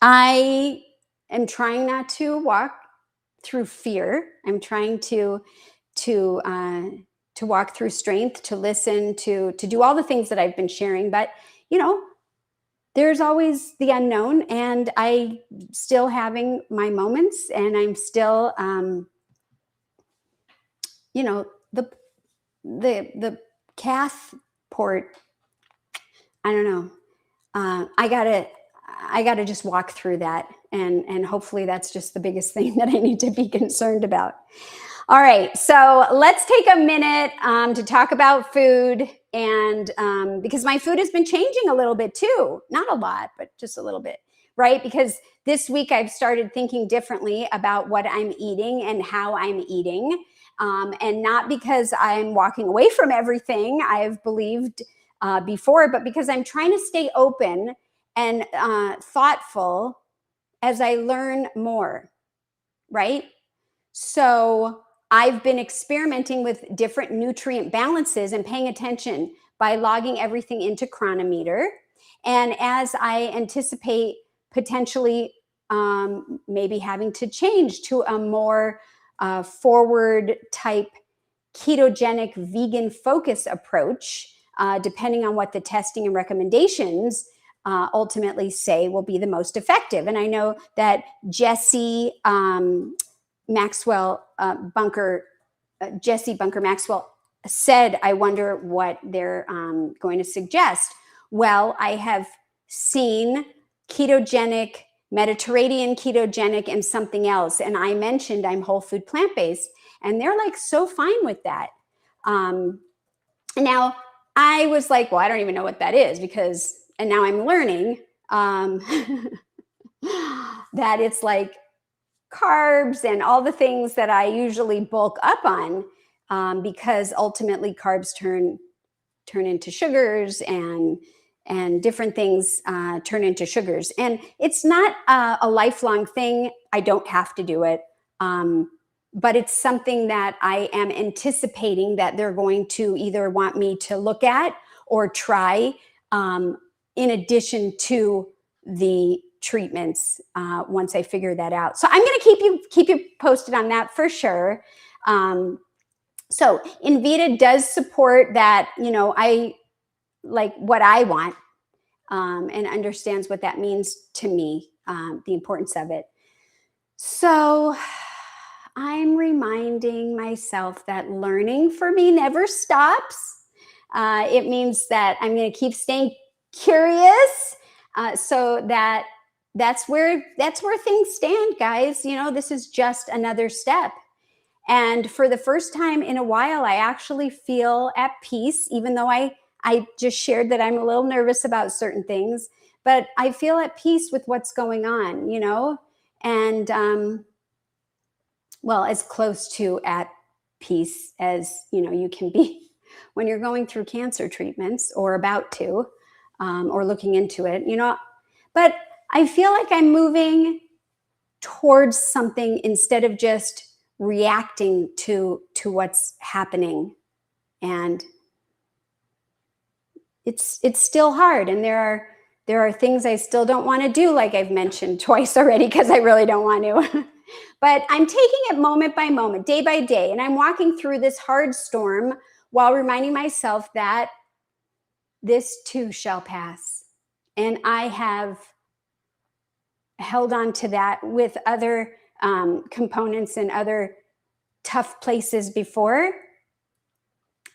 I am trying not to walk through fear. I'm trying to walk through strength, to listen, to do all the things that I've been sharing. But there's always the unknown, and I still having my moments, and I'm still the cath port, I don't know. I gotta just walk through that, and hopefully that's just the biggest thing that I need to be concerned about. All right, so let's take a minute to talk about food, and because my food has been changing a little bit too, not a lot, but just a little bit, right? Because this week I've started thinking differently about what I'm eating and how I'm eating, and not because I'm walking away from everything I've believed before, but because I'm trying to stay open and thoughtful as I learn more, right? So I've been experimenting with different nutrient balances and paying attention by logging everything into Chronometer. And as I anticipate potentially maybe having to change to a more forward type ketogenic vegan focus approach, depending on what the testing and recommendations ultimately say will be the most effective. And I know that Jesse Maxwell Jesse Bunker Maxwell said, I wonder what they're going to suggest. Well, I have seen ketogenic, Mediterranean ketogenic, and something else. And I mentioned I'm whole food plant-based, and they're like so fine with that. Now I was like, well, I don't even know what that is, and now I'm learning that it's like carbs and all the things that I usually bulk up on, because ultimately carbs turn into sugars, and different things turn into sugars. And it's not a lifelong thing. I don't have to do it. But it's something that I am anticipating that they're going to either want me to look at or try, in addition to the treatments, once I figure that out. So I'm going to keep you posted on that for sure. So Invita does support that, I like what I want, and understands what that means to me, the importance of it. So I'm reminding myself that learning for me never stops. It means that I'm going to keep staying curious, so that's where things stand, guys. This is just another step. And for the first time in a while, I actually feel at peace, even though I just shared that I'm a little nervous about certain things, but I feel at peace with what's going on, and well, as close to at peace as you can be when you're going through cancer treatments or about to, or looking into it, but I feel like I'm moving towards something instead of just reacting to what's happening. And it's still hard, and there are things I still don't want to do, like I've mentioned twice already, because I really don't want to. But I'm taking it moment by moment, day by day, and I'm walking through this hard storm while reminding myself that this too shall pass. And I have held on to that with other components and other tough places before,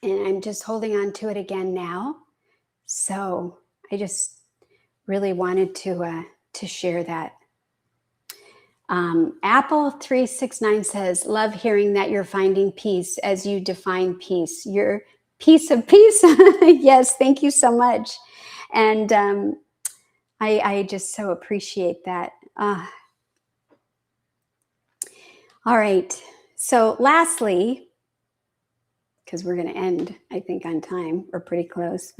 and I'm just holding on to it again now. So I just really wanted to share that. Apple 369 says, love hearing that you're finding peace as you define peace. Your piece of peace. Yes, thank you so much. And I just so appreciate that. All right. So lastly, because we're going to end, I think, on time, or pretty close,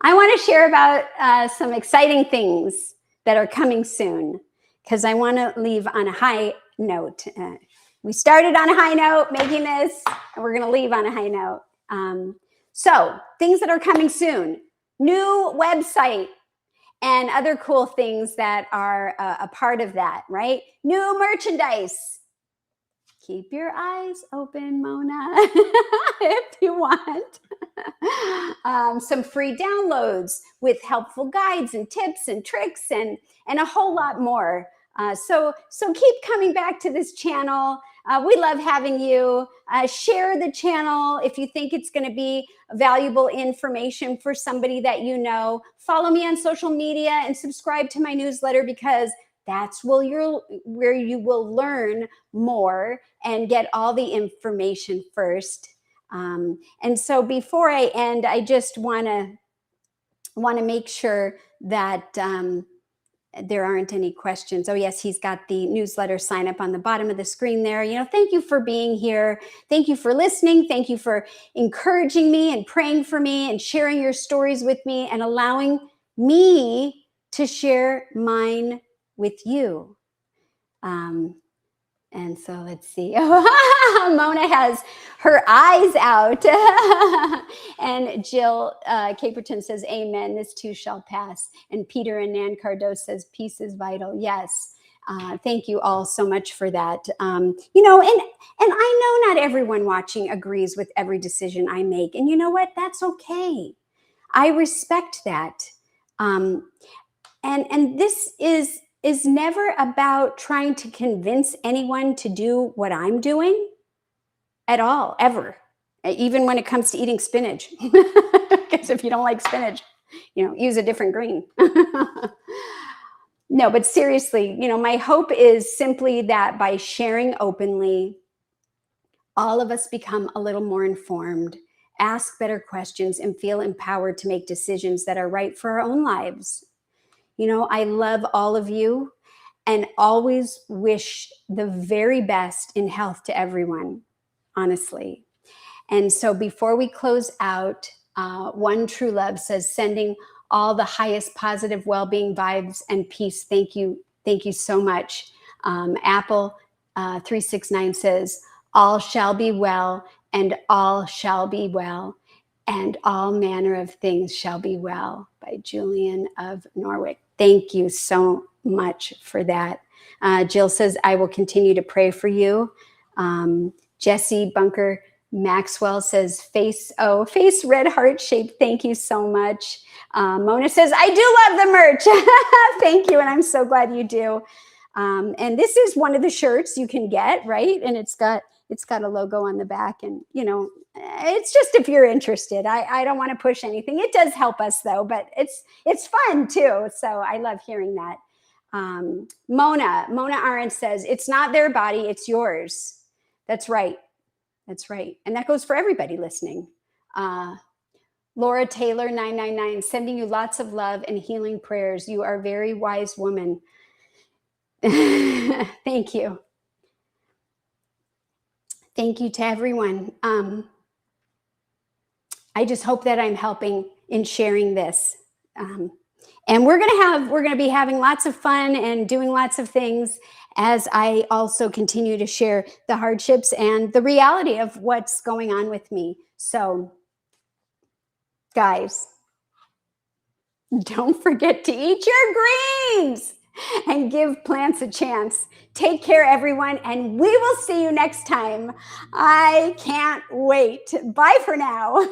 I want to share about some exciting things that are coming soon, because I want to leave on a high note. We started on a high note making this, and we're going to leave on a high note. So things that are coming soon, new website, and other cool things that are a part of that, right? New merchandise. Keep your eyes open, Mona, if you want. Some free downloads with helpful guides and tips and tricks, and a whole lot more. So keep coming back to this channel. We love having you. Share the channel if you think it's going to be valuable information for somebody that you know. Follow me on social media and subscribe to my newsletter, because that's where you will learn more and get all the information first. And so before I end, I just want to make sure that there aren't any questions. Oh yes, he's got the newsletter sign up on the bottom of the screen there. Thank you for being here. Thank you for listening. Thank you for encouraging me and praying for me and sharing your stories with me and allowing me to share mine with you. And so let's see. Mona has her eyes out. And Jill Caperton says, amen, this too shall pass. And Peter and Nan Cardos says, peace is vital. Yes. Thank you all so much for that. And I know not everyone watching agrees with every decision I make. And you know what? That's okay. I respect that. And this is never about trying to convince anyone to do what I'm doing at all, ever. Even when it comes to eating spinach. Because if you don't like spinach, use a different green. No, but seriously, my hope is simply that by sharing openly, all of us become a little more informed, ask better questions, and feel empowered to make decisions that are right for our own lives. I love all of you and always wish the very best in health to everyone, honestly. And so before we close out, One True Love says, sending all the highest positive well-being vibes and peace. Thank you. Thank you so much. Apple 369 says, all shall be well, and all shall be well, and all manner of things shall be well, by Julian of Norwich. Thank you so much for that. Jill says, I will continue to pray for you. Jesse Bunker Maxwell says, face red heart shape. Thank you so much. Mona says, I do love the merch. Thank you. And I'm so glad you do. And this is one of the shirts you can get, right? And it's got a logo on the back, and it's just if you're interested. I don't want to push anything. It does help us though, but it's fun too. So I love hearing that. Mona Arendt says, it's not their body, it's yours. That's right. That's right. And that goes for everybody listening. Laura Taylor 999, sending you lots of love and healing prayers. You are a very wise woman. Thank you. Thank you to everyone. I just hope that I'm helping in sharing this. And we're going to be having lots of fun and doing lots of things as I also continue to share the hardships and the reality of what's going on with me. So, guys, don't forget to eat your greens and give plants a chance. Take care, everyone, and we will see you next time. I can't wait. Bye for now.